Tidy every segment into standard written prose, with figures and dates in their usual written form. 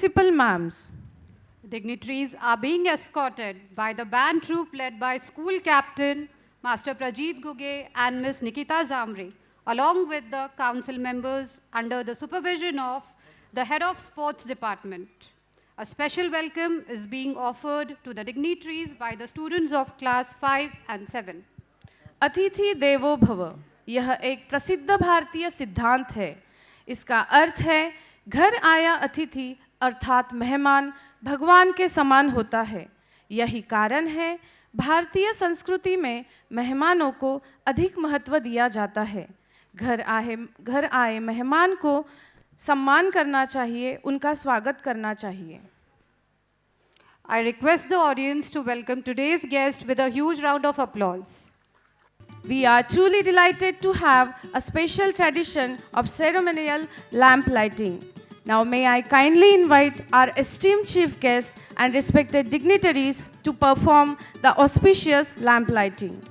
principal ma'ams. Dignitaries are being escorted by the band troupe led by school captain Master Prajit Guge and Miss Nikita Zamre, along with the council members under the supervision of the head of sports department. A special welcome is being offered to the dignitaries by the students of class 5 and 7. अतिथि देवो भव यह एक प्रसिद्ध भारतीय सिद्धांत है। इसका अर्थ है घर आया अतिथि अर्थात मेहमान भगवान के समान होता है। यही कारण है भारतीय संस्कृति में मेहमानों को अधिक महत्व दिया जाता है। घर आए मेहमान को सम्मान करना चाहिए, उनका स्वागत करना चाहिए। I request the audience to welcome today's guest with a huge round of applause. We are truly delighted to have a special tradition of ceremonial lamp lighting. Now may I kindly invite our esteemed chief guest and respected dignitaries to perform the auspicious lamp lighting.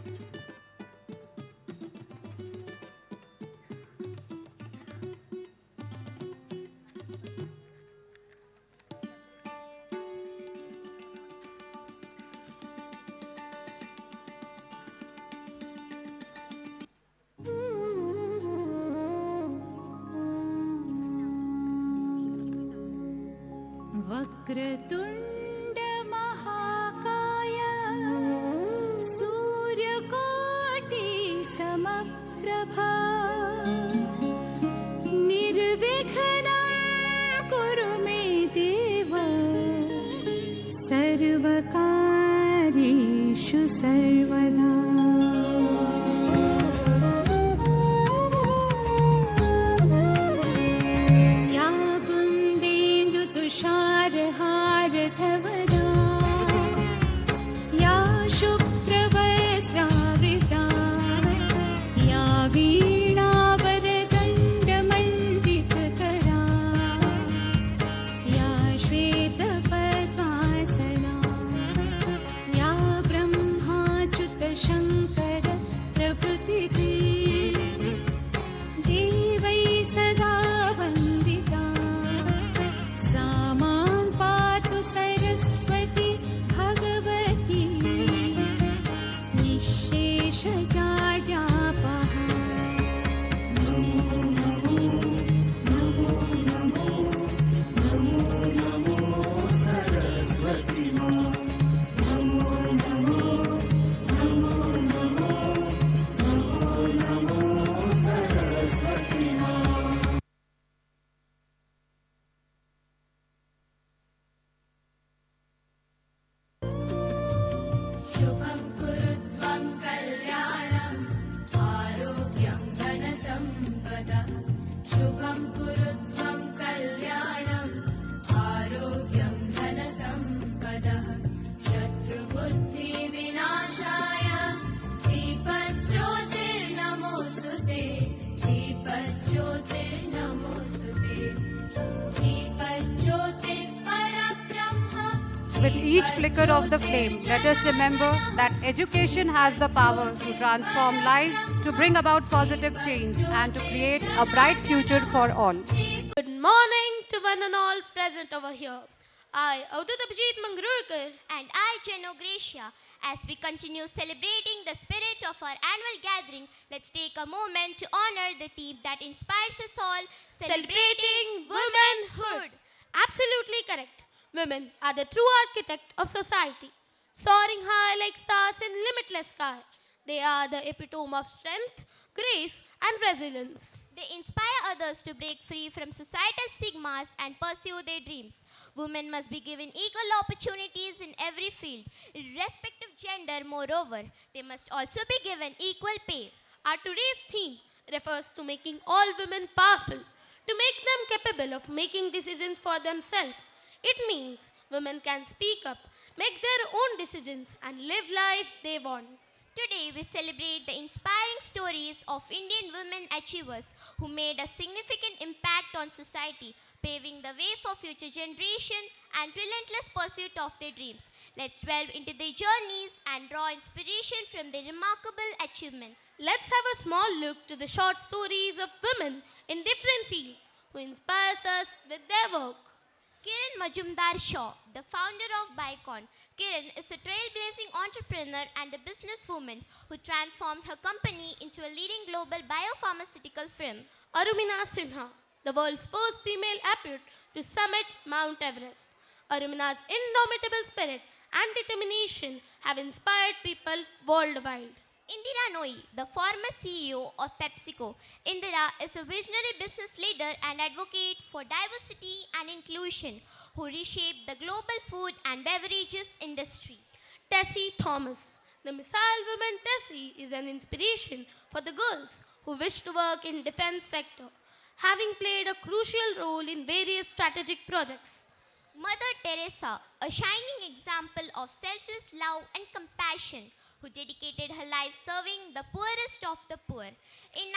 वक्रतुण्ड महाकाय सूर्यकोटि समप्रभा निर्विघ्नं कुरु मे देव सर्वकार्येषु सर्वदा। With each flicker of the flame, let us remember that education has the power to transform lives, to bring about positive change, and to create a bright future for all. Good morning to one and all present over here. I, Avdut Abhijit Mangrurkar, and I, Jeno Gracia. As we continue celebrating the spirit of our annual gathering, let's take a moment to honor the theme that inspires us all, celebrating womanhood. Absolutely correct. Women are the true architect of society, soaring high like stars in limitless sky. They are the epitome of strength, grace, and resilience. They inspire others to break free from societal stigmas and pursue their dreams. Women must be given equal opportunities in every field, irrespective of gender. Moreover, they must also be given equal pay. Our today's theme refers to making all women powerful, to make them capable of making decisions for themselves. It means women can speak up, make their own decisions, and live life they want. Today, we celebrate the inspiring stories of Indian women achievers who made a significant impact on society, paving the way for future generations and relentless pursuit of their dreams. Let's delve into their journeys and draw inspiration from their remarkable achievements. Let's have a small look to the short stories of women in different fields who inspires us with their work. Kiran Majumdar-Shaw, the founder of Biocon. Kiran is a trailblazing entrepreneur and a businesswoman who transformed her company into a leading global biopharmaceutical firm. Arumina Sinha, the world's first female athlete to summit Mount Everest. Arumina's indomitable spirit and determination have inspired people worldwide. Indira Nooyi, the former CEO of PepsiCo. Indira is a visionary business leader and advocate for diversity and inclusion who reshaped the global food and beverages industry. Tessie Thomas. The missile woman Tessie is an inspiration for the girls who wish to work in defense sector, having played a crucial role in various strategic projects. Mother Teresa, a shining example of selfless love and compassion, who dedicated her life serving the poorest of the poor. In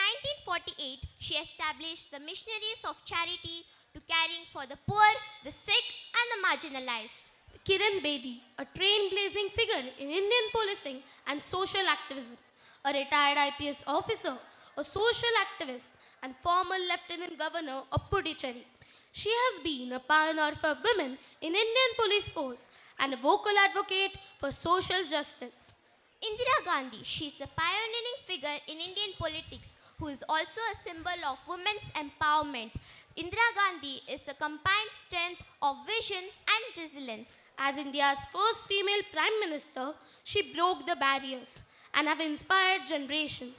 1948, she established the Missionaries of Charity to caring for the poor, the sick, and the marginalized. Kiran Bedi, a trailblazing figure in Indian policing and social activism, a retired IPS officer, a social activist, and former Lieutenant Governor of Puducherry. She has been a pioneer for women in Indian police force and a vocal advocate for social justice. Indira Gandhi, she is a pioneering figure in Indian politics who is also a symbol of women's empowerment. Indira Gandhi is a combined strength of vision and resilience. As India's first female Prime Minister, she broke the barriers and have inspired generations.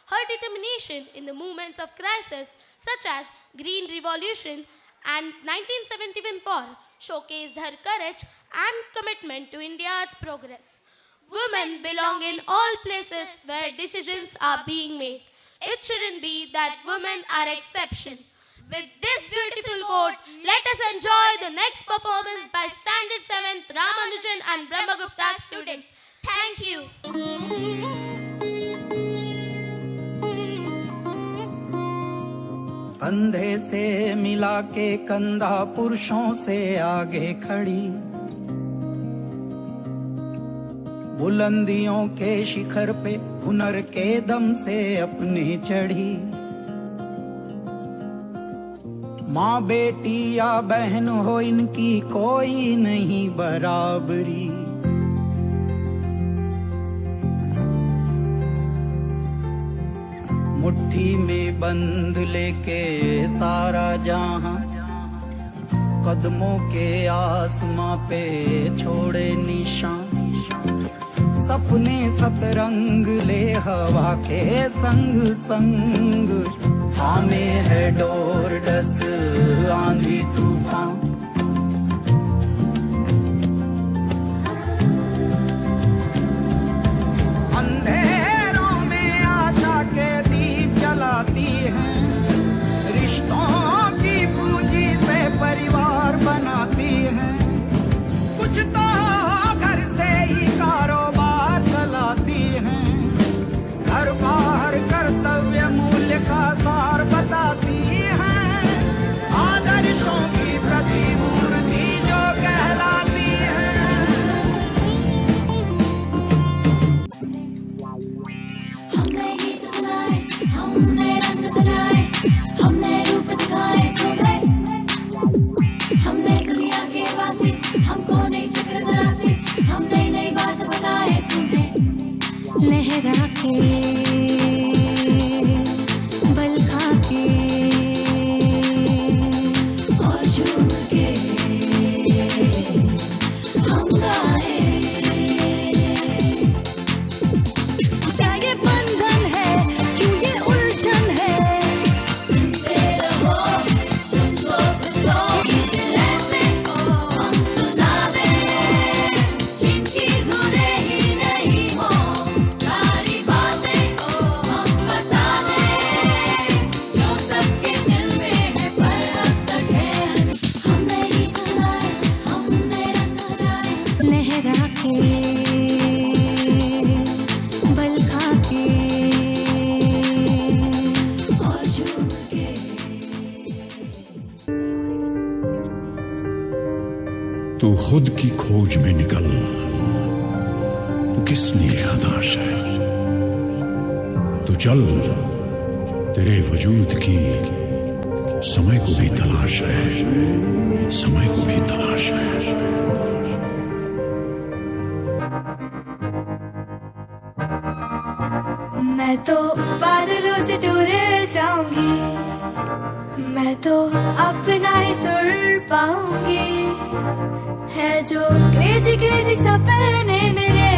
Her determination in the moments of crisis such as Green Revolution and 1971 war showcased her courage and commitment to India's progress. Women belong in all places where decisions are being made. It shouldn't be that women are exceptions. With this beautiful quote, let us enjoy the next performance by Standard 7th Ramanujan and Brahmagupta students. Thank you. कंधे से मिला के कंधा पुरुषों से आगे खड़ी, बुलंदियों के शिखर पे हुनर के दम से अपने चढ़ी। माँ बेटी या बहन हो इनकी कोई नहीं बराबरी। मुट्ठी में बंद लेके सारा जहां, कदमों के आसमां पे छोड़े निशान। सपने सतरंग ले हवा के संग संग, थामे है डोर डस आंधी तूफान। अंधेरों में आशा के दीप जलाती हैं, रिश्तों की पूंजी से परिवार बनाती हैं। कुछ तो घर से ही कारोबार चलाती हैं, घर बाहर कर्तव्य मूल्य का सार बताती हैं। आदर्शों की प्रतिमूर्ति जो कहलाती हैं। हमने गीत सुनाए, हमने रंग सजाए, हमने रूप दिखाए तुम्हें। हमने दुनिया के वासी, हमको नई फिक्र तरासी, हम नई नई बात बताए तुम्हें। लहरा के बल खा के और झूम के हम गाए। क्या ये बंधन है, क्यों ये उलझन है? सुनते रहो, सुनो सुनो, इस रहते को हम सुनावे। जिनकी धुने ही नहीं हो, सारी बातें को हम बता दें। जो सबके दिल में है पर अब तक है। हमने गीत सुनाए, हमने रंग सजाए, लहरा के बल खा के और झूम के। तू खुद की खोज में निकल, तू किस लिए हताश है? तू चल, तेरे वजूद की समय को भी तलाश है, समय को भी तो बादलों से टूर जाऊंगी, मैं तो अपना ही सुर पाऊंगी। है जो क्रेजी क्रेजी सपने मेरे,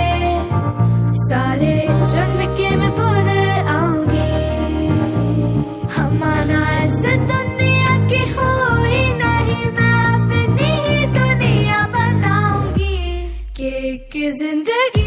सारे जन्म के मैं भूल आऊंगी। हमारा ऐसे दुनिया की हुई नहीं, मैं अपनी ही दुनिया बनाऊंगी। कि जिंदगी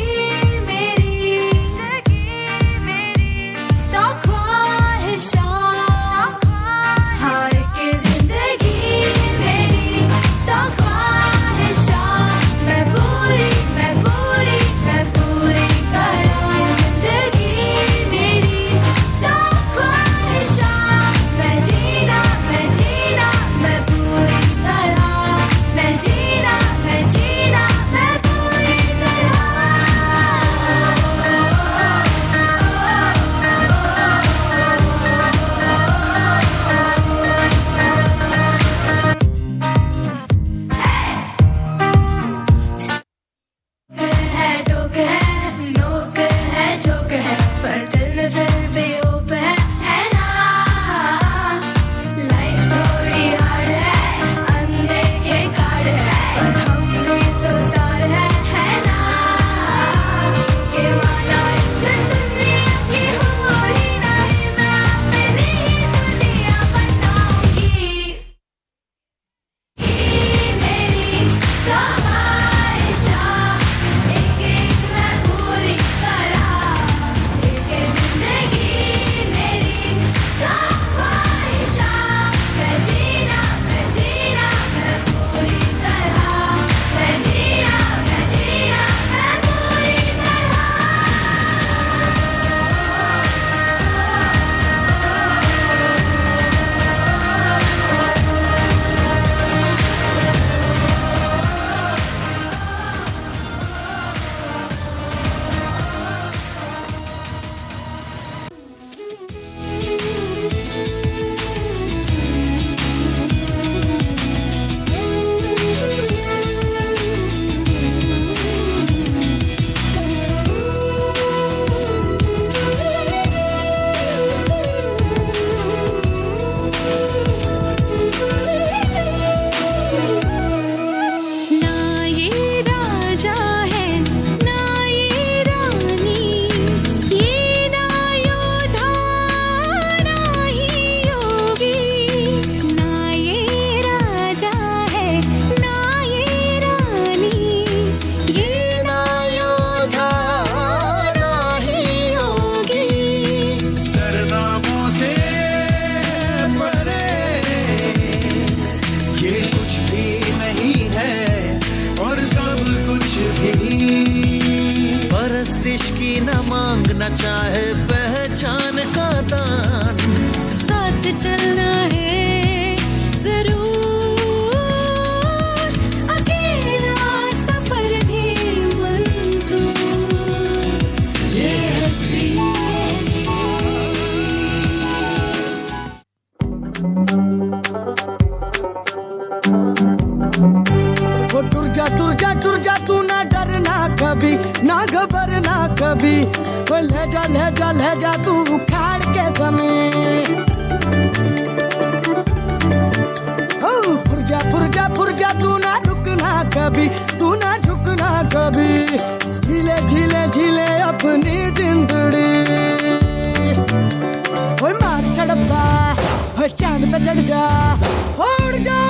मांगना चाहे पहचान का दान, साथ चलना है जरूर, अकेला सफर भी मंजूर। ये हस्ती वो टुर जा तू ना डरना कभी, ना घबरना कभी। वो ले जा तू उखाड़ के जमीन। फुर जा तू ना रुकना कभी, तू ना झुकना कभी। झीले अपनी जिंदड़ी। वो मार चढ़पा, वो चांद पे चढ़ जा। उड़ जा